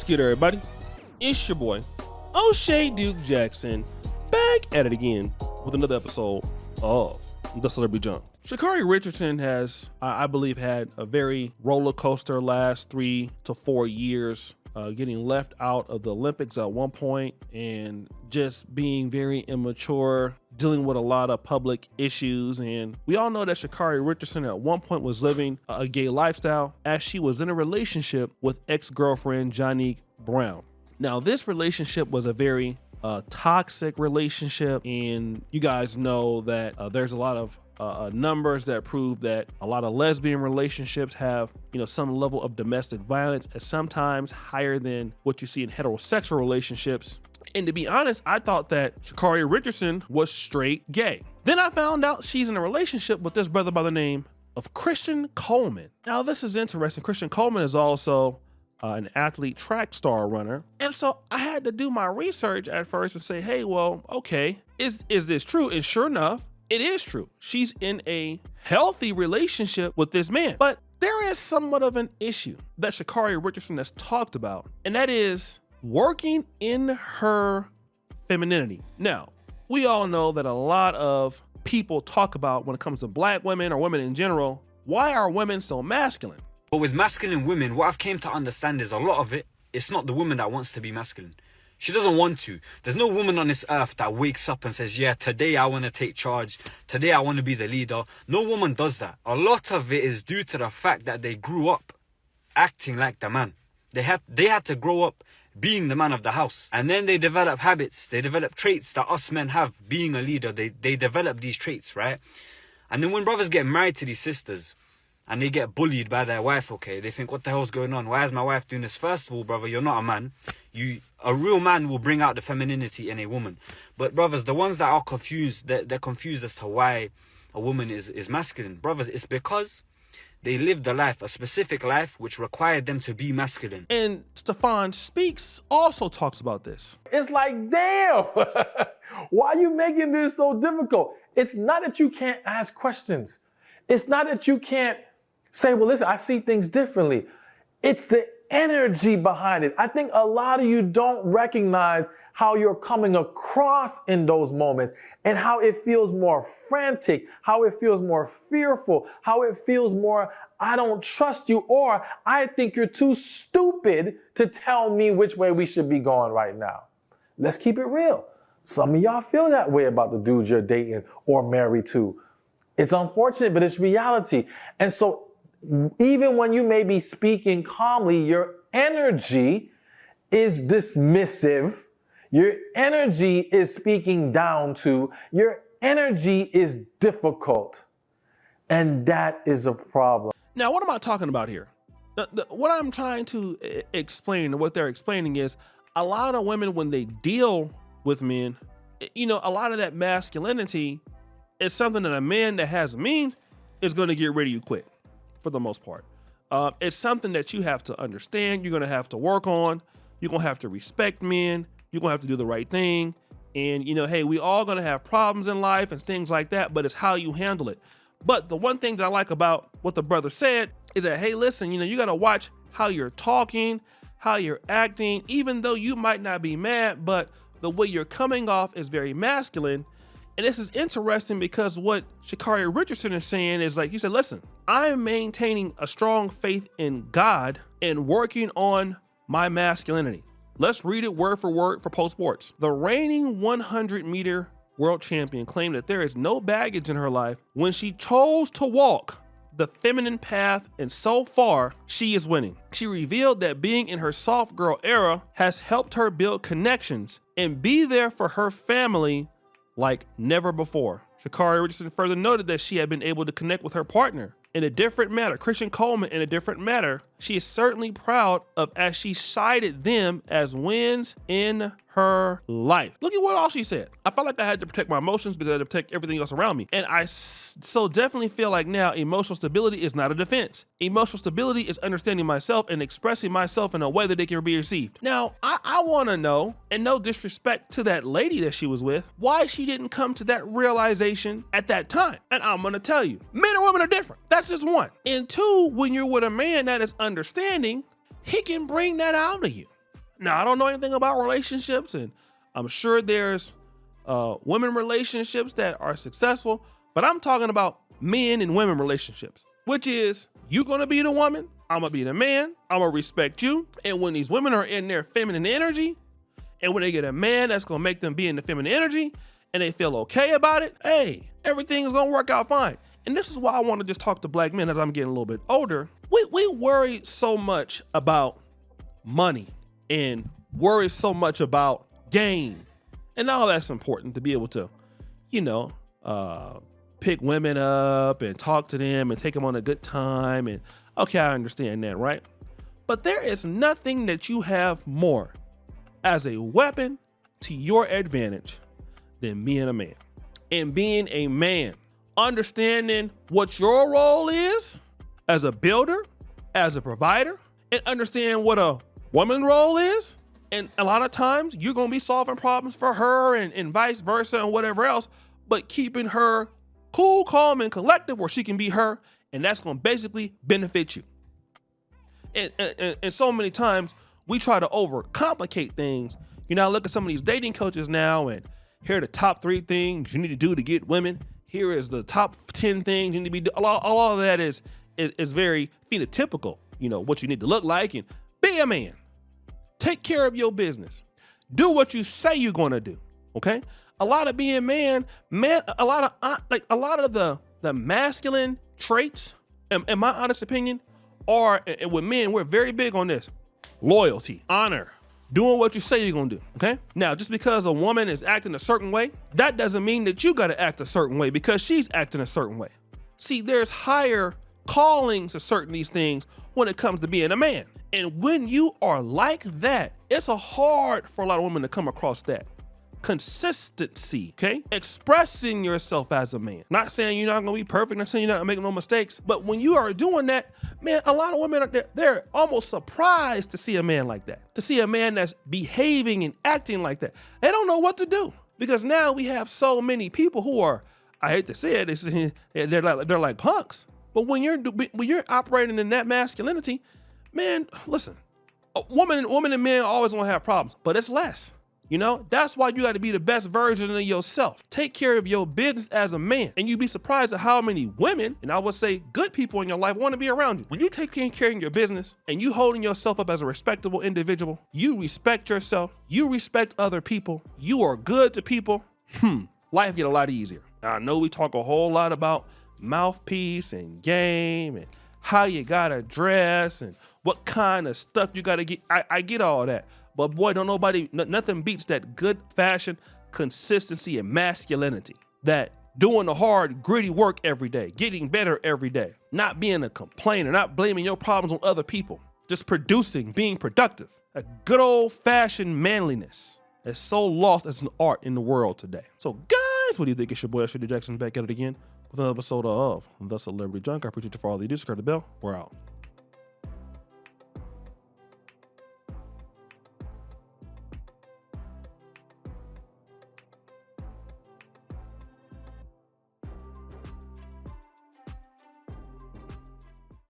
What's good, everybody? It's your boy, O'Shea Duke Jackson, back at it again with another episode of The Celebrity Junk. Sha'Carri Richardson has, I believe, had a very roller coaster last 3 to 4 years, getting left out of the Olympics at one point and just being very immature, dealing with a lot of public issues. And we all know that Sha'Carri Richardson at one point was living a gay lifestyle as she was in a relationship with ex-girlfriend Johnny Brown. Now, this relationship was a very toxic relationship, and you guys know that there's a lot of numbers that prove that a lot of lesbian relationships have, some level of domestic violence, and sometimes higher than what you see in heterosexual relationships. And to be honest, I thought that Sha'Carri Richardson was straight gay. Then I found out she's in a relationship with this brother by the name of Christian Coleman. Now, this is interesting. Christian Coleman is also an athlete, track star runner. And so I had to do my research at first and say, hey, well, okay, is this true? And sure enough, it is true. She's in a healthy relationship with this man. But there is somewhat of an issue that Sha'Carri Richardson has talked about, and that is working in her femininity. Now, we all know that a lot of people talk about, when it comes to black women or women in general, why are women so masculine? But with masculine women, what I've came to understand is a lot of it, it's not the woman that wants to be masculine. She doesn't want to. There's no woman on this earth that wakes up and says, yeah, today I want to take charge. Today I want to be the leader. No woman does that. A lot of it is due to the fact that they grew up acting like the man. They had to grow up being the man of the house. And then they develop habits. They develop traits that us men have being a leader. They develop these traits, right? And then when brothers get married to these sisters, and they get bullied by their wife, okay, they think, what the hell's going on? Why is my wife doing this? First of all, brother, you're not a man. A real man will bring out the femininity in a woman. But brothers, the ones that are confused, they're confused as to why a woman is masculine. Brothers, it's because they lived a specific life, which required them to be masculine. And Stefan Speaks also talks about this. It's like, damn, why are you making this so difficult? It's not that you can't ask questions. It's not that you can't say, well, listen, I see things differently. It's the energy behind it. I think a lot of you don't recognize how you're coming across in those moments and how it feels more frantic, how it feels more fearful, how it feels more, I don't trust you, or I think you're too stupid to tell me which way we should be going right now. Let's keep it real. Some of y'all feel that way about the dudes you're dating or married to. It's unfortunate, but it's reality. And so even when you may be speaking calmly, your energy is dismissive. Your energy is speaking down to. Your energy is difficult. And that is a problem. Now, what am I talking about here? What I'm trying to explain, what they're explaining is a lot of women, when they deal with men, a lot of that masculinity is something that a man that has means is going to get rid of you quick, for the most part. It's something that you have to understand. You're going to have to work on. You're going to have to respect men. You're going to have to do the right thing. And, hey, we all going to have problems in life and things like that, but it's how you handle it. But the one thing that I like about what the brother said is that, hey, listen, you got to watch how you're talking, how you're acting, even though you might not be mad, but the way you're coming off is very masculine. And this is interesting because what Sha'Carri Richardson is saying is, like, he said, listen, I'm maintaining a strong faith in God and working on my masculinity. Let's read it word for word for Post Sports. The reigning 100-meter world champion claimed that there is no baggage in her life when she chose to walk the feminine path, and so far, she is winning. She revealed that being in her soft girl era has helped her build connections and be there for her family like never before. Sha'Carri Richardson further noted that she had been able to connect with her partner in a different manner, Christian Coleman, in a different manner. She is certainly proud of as she cited them as wins in her life. Look at what all she said. I felt like I had to protect my emotions because I had to protect everything else around me. And I so definitely feel like now emotional stability is not a defense. Emotional stability is understanding myself and expressing myself in a way that they can be received. Now, I want to know, and no disrespect to that lady that she was with, why she didn't come to that realization at that time. And I'm going to tell you, men and women are different. That's just one. And two, when you're with a man that is understanding, he can bring that out of you. Now, I don't know anything about relationships, and I'm sure there's women relationships that are successful, but I'm talking about men and women relationships, which is you gonna be the woman, I'm gonna be the man, I'm gonna respect you. And when these women are in their feminine energy, and when they get a man that's gonna make them be in the feminine energy, and they feel okay about it, hey, everything's gonna work out fine. And this is why I want to just talk to black men as I'm getting a little bit older. We worry so much about money and worry so much about gain. And all that's important to be able to, pick women up and talk to them and take them on a good time. And okay, I understand that, right? But there is nothing that you have more as a weapon to your advantage than being a man. And being a man, understanding what your role is as a builder, as a provider, and understand what a woman's role is. And a lot of times you're gonna be solving problems for her and vice versa and whatever else, but keeping her cool, calm, and collected where she can be her, and that's gonna basically benefit you. And so many times we try to overcomplicate things. I look at some of these dating coaches now, and here are the top 3 things you need to do to get women. Here is the top 10 things you need to be doing. All of that is very phenotypical. What you need to look like, and be a man. Take care of your business. Do what you say you're gonna do. Okay. A lot of being man, a lot of the masculine traits, in my honest opinion, are, and with men, we're very big on this: loyalty, honor, doing what you say you're gonna do. Okay. Now, just because a woman is acting a certain way, that doesn't mean that you gotta act a certain way because she's acting a certain way. See, there's higher callings to certain these things when it comes to being a man. And when you are like that, it's hard for a lot of women to come across that. Consistency, okay? Expressing yourself as a man. Not saying you're not gonna be perfect, not saying you're not making no mistakes, but when you are doing that, man, a lot of women they're almost surprised to see a man like that. To see a man that's behaving and acting like that. They don't know what to do because now we have so many people who are, I hate to say it, they're like punks. But when you're operating in that masculinity, man, listen, a woman and men always gonna have problems, but it's less. That's why you got to be the best version of yourself. Take care of your business as a man. And you'd be surprised at how many women, and I would say good people in your life, want to be around you. When you take care of your business and you holding yourself up as a respectable individual, you respect yourself, you respect other people, you are good to people, life get a lot easier. Now, I know we talk a whole lot about mouthpiece and game and how you gotta dress and what kind of stuff you gotta get. I get all that. But boy, nothing beats that good fashion, consistency, and masculinity. That doing the hard, gritty work every day, getting better every day, not being a complainer, not blaming your problems on other people, just producing, being productive. A good old fashioned manliness that's so lost as an art in the world today. So guys, what do you think? It's your boy, Sha'Carri Jackson, back at it again with another episode of The Celebrity Junk. I appreciate you for all the do. Subscribe to the bell. We're out.